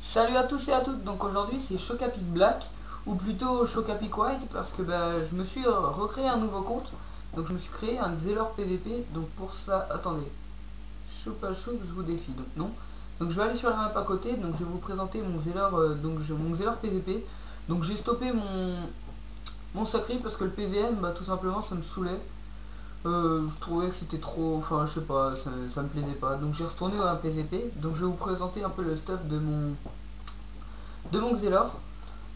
Salut à tous et à toutes, donc aujourd'hui c'est Chocapic Black, ou plutôt Chocapic White, parce que je me suis recréé un nouveau compte, donc je me suis créé un Xelor PVP, donc pour ça, attendez, Chopachou, je vous défie, donc non. Donc je vais aller sur la map à côté, donc je vais vous présenter mon Xelor, mon Xelor PVP, donc j'ai stoppé mon sacré parce que le PVM, tout simplement ça me saoulait. Je trouvais que c'était trop, enfin je sais pas, ça me plaisait pas, donc j'ai retourné à un PVP, donc je vais vous présenter un peu le stuff de mon Xelor.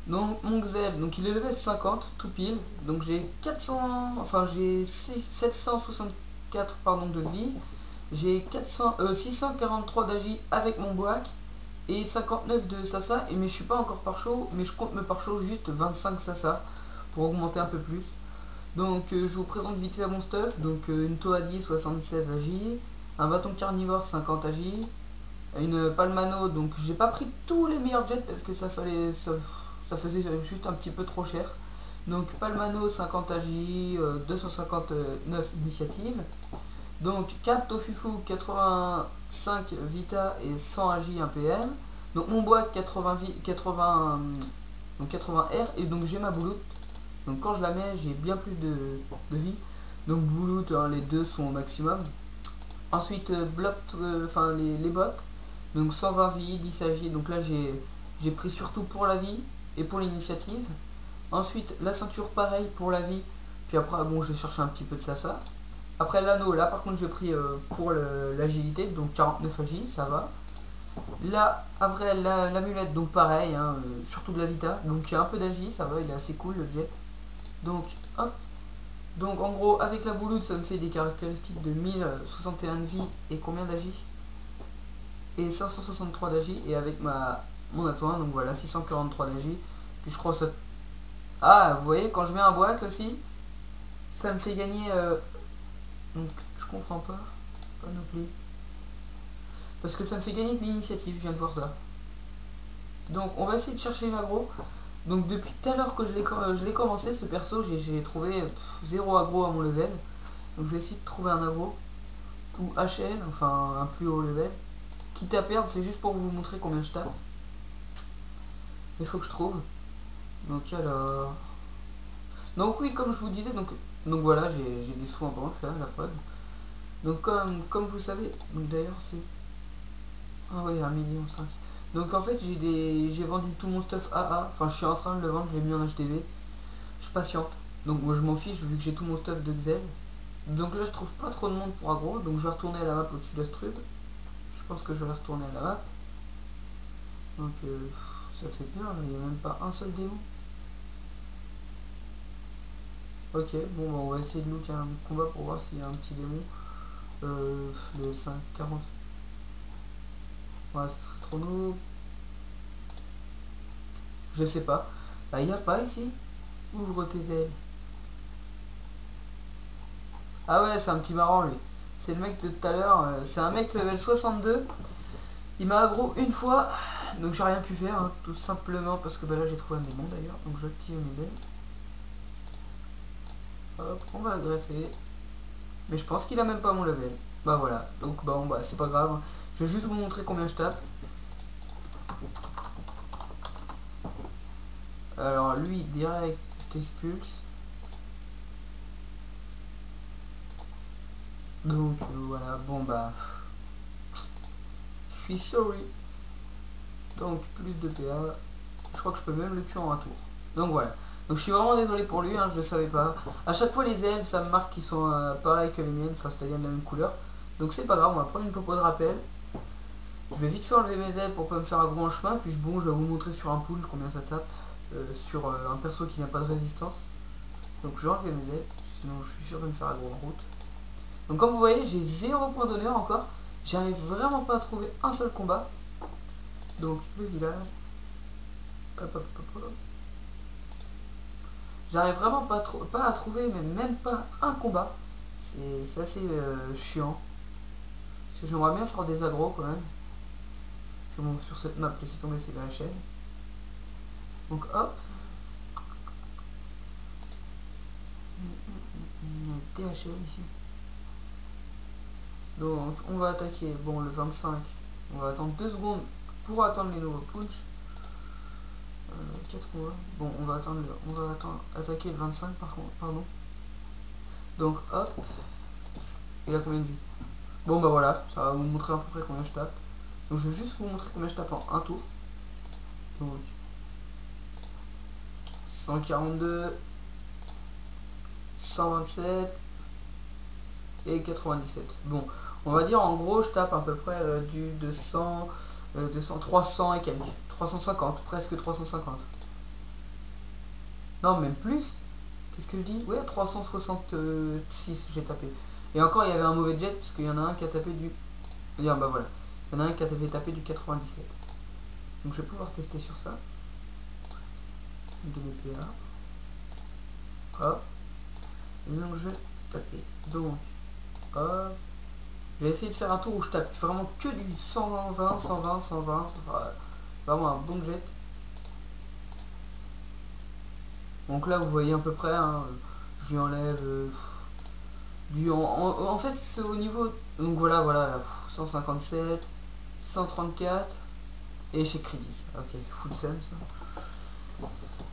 Donc mon Xel, donc il est level 50 tout pile, donc j'ai 400, enfin j'ai 764 pardon de vie, j'ai 643 d'agi avec mon boac et 59 de sasa, et mais je suis pas encore par chaud, mais je compte me par chaud juste 25 sasa pour augmenter un peu plus. Donc je vous présente vite fait mon stuff, donc une Toadi 76 agi, un bâton carnivore 50 agi, une Palmano, donc j'ai pas pris tous les meilleurs jets parce que ça faisait juste un petit peu trop cher. Donc Palmano 50 AJ, 259 initiatives. Donc Cap Tofufu 85 Vita et 100 AJ 1 PM. Donc mon bois 80, donc 80 R, et donc j'ai ma bouloute. Donc quand je la mets, j'ai bien plus de vie. Donc bouloute, hein, les deux sont au maximum. Ensuite, les bottes. Donc 120 vie, 10 AJ. Donc là, j'ai pris surtout pour la vie et pour l'initiative. Ensuite, la ceinture, pareil pour la vie. Puis après, bon, j'ai cherché un petit peu de ça. Après, l'anneau, là, par contre, j'ai pris pour l'agilité. Donc 49 AJ, ça va. Là, après, l'amulette, donc pareil, hein, surtout de la vita. Donc il y a un peu d'agi, ça va, il est assez cool le jet. Donc, hop. Donc en gros, avec la bouloute, ça me fait des caractéristiques de 1061 de vie et combien d'agi et 563 d'agi, et avec mon atouin, donc voilà, 643 d'agi. Puis je crois que ça... Ah, vous voyez, quand je mets un boîte aussi, ça me fait gagner... Donc je comprends pas, panoplie. Parce que ça me fait gagner de l'initiative, je viens de voir ça. Donc on va essayer de chercher une aggro. Donc depuis tout à l'heure que je l'ai commencé, ce perso, j'ai trouvé 0 aggro à mon level. Donc je vais essayer de trouver un aggro. Ou HL, enfin un plus haut level. Quitte à perdre, c'est juste pour vous montrer combien je tape. Il faut que je trouve. Donc alors... Donc oui, comme je vous disais, donc voilà, j'ai des sous en banque là, la preuve. Donc comme vous savez, donc d'ailleurs c'est... Ah oui, 1,5 million. Donc en fait j'ai vendu tout mon stuff AA, enfin je suis en train de le vendre, je l'ai mis en HDV. Je patiente. Donc moi je m'en fiche vu que j'ai tout mon stuff de Xel. Donc là je trouve pas trop de monde pour aggro, donc je vais retourner à la map au-dessus d'Astrub. Je pense que je vais retourner à la map. Donc ça fait peur, il n'y a même pas un seul démon. Ok, bon on va essayer de look un combat pour voir s'il y a un petit démon. Le 5, 40. Ouais, ça serait trop noob. Je sais pas. Bah il n'y a pas ici. Ouvre tes ailes. Ah ouais, c'est un petit marrant lui. C'est le mec de tout à l'heure. C'est un mec level 62. Il m'a aggro une fois. Donc j'ai rien pu faire, hein, tout simplement parce que là j'ai trouvé un démon d'ailleurs. Donc j'active mes ailes. Hop, on va l'agresser. Mais je pense qu'il a même pas mon level. Bah voilà, donc bon, c'est pas grave. Je vais juste vous montrer combien je tape. Alors lui, direct, je t'expulse. Donc voilà, bon je suis sorry. Donc plus de PA. Je crois que je peux même le tuer en un tour. Donc voilà. Donc je suis vraiment désolé pour lui, hein, je ne savais pas. À chaque fois les ailes, ça me marque qu'ils sont pareils que les miennes, enfin c'est-à-dire de la même couleur. Donc c'est pas grave, on va prendre une popo de rappel. Je vais vite fait enlever mes ailes pour pas me faire aggro en chemin. Puis bon, je vais vous montrer sur un pool combien ça tape. Sur un perso qui n'a pas de résistance. Donc je vais enlever mes ailes, sinon je suis sûr de me faire aggro en route. Donc comme vous voyez, j'ai 0 point d'honneur encore. J'arrive vraiment pas à trouver un seul combat. Donc le village. Hop, hop, hop, hop. J'arrive vraiment pas à trouver, même pas un combat. C'est assez chiant. Parce que j'aimerais bien faire des agros quand même. Bon, sur cette map, laissez tomber, c'est la chaîne. Donc hop. Il y a THL ici. Donc on va attaquer, bon le 25. On va attendre 2 secondes pour attendre les nouveaux punch. 4 combats. Bon, on va attendre, attaquer le 25 par contre, pardon. Donc hop, il a combien de vie? Bon bah voilà, ça va vous montrer à peu près combien je tape. Donc je vais juste vous montrer combien je tape en un tour. Donc 142, 127 et 97. Bon, on va dire en gros je tape à peu près du 200, 300 et quelques. 350, presque 350. Non, même plus. Qu'est-ce que je dis? Ouais, 366 j'ai tapé. Et encore, il y avait un mauvais jet, parce qu'il y en a un qui a tapé du... Ah bah voilà. Il y en a un qui a tapé du 97. Donc je vais pouvoir tester sur ça. De BPA. Hop. Et donc je vais taper. Donc, hop. Je vais essayer de faire un tour où je tape vraiment que du 120, 120, 120. Vraiment un bon jet. Donc là, vous voyez à peu près, hein, je lui enlève en fait, c'est au niveau. Donc voilà, 157, 134 et chez crédit. Ok, full sum ça.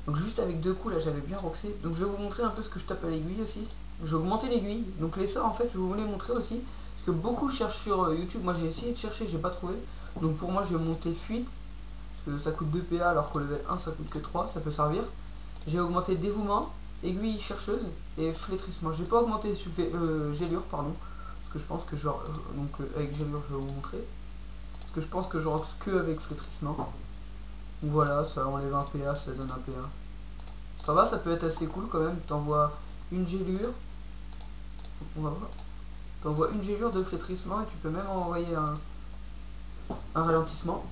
Donc juste avec 2 coups là, j'avais bien roxé. Donc je vais vous montrer un peu ce que je tape à l'aiguille aussi. Je vais augmenter l'aiguille. Donc les sorts en fait, je voulais montrer aussi. Parce que beaucoup cherchent sur YouTube. Moi j'ai essayé de chercher, j'ai pas trouvé. Donc pour moi, je vais monter fuite. Parce que ça coûte 2 PA alors qu'au level 1 ça coûte que 3, ça peut servir. J'ai augmenté dévouement, aiguille chercheuse et flétrissement. J'ai pas augmenté gélure, pardon. Parce que je pense que avec gélure je vais vous montrer. Parce que je pense que je roxe que avec flétrissement. Donc voilà, ça enlève un PA, ça donne un PA. Ça va, ça peut être assez cool quand même. T'envoies une gélure. On va voir. T'envoies une gélure de flétrissement et tu peux même envoyer un ralentissement.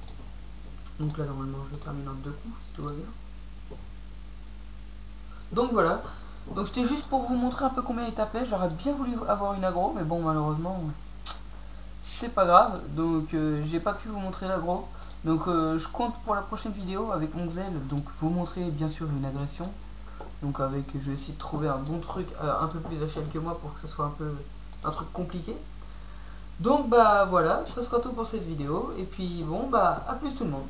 Donc là normalement je termine en 2 coups si tout va bien. Donc voilà, donc c'était juste pour vous montrer un peu combien il tapait. J'aurais bien voulu avoir une aggro, mais bon malheureusement c'est pas grave. Donc j'ai pas pu vous montrer l'aggro. Donc je compte pour la prochaine vidéo avec mon Xel, donc vous montrer bien sûr une agression. Donc je vais essayer de trouver un bon truc un peu plus HL que moi pour que ce soit un truc compliqué. Donc bah voilà, ça sera tout pour cette vidéo. Et puis bon bah à plus tout le monde.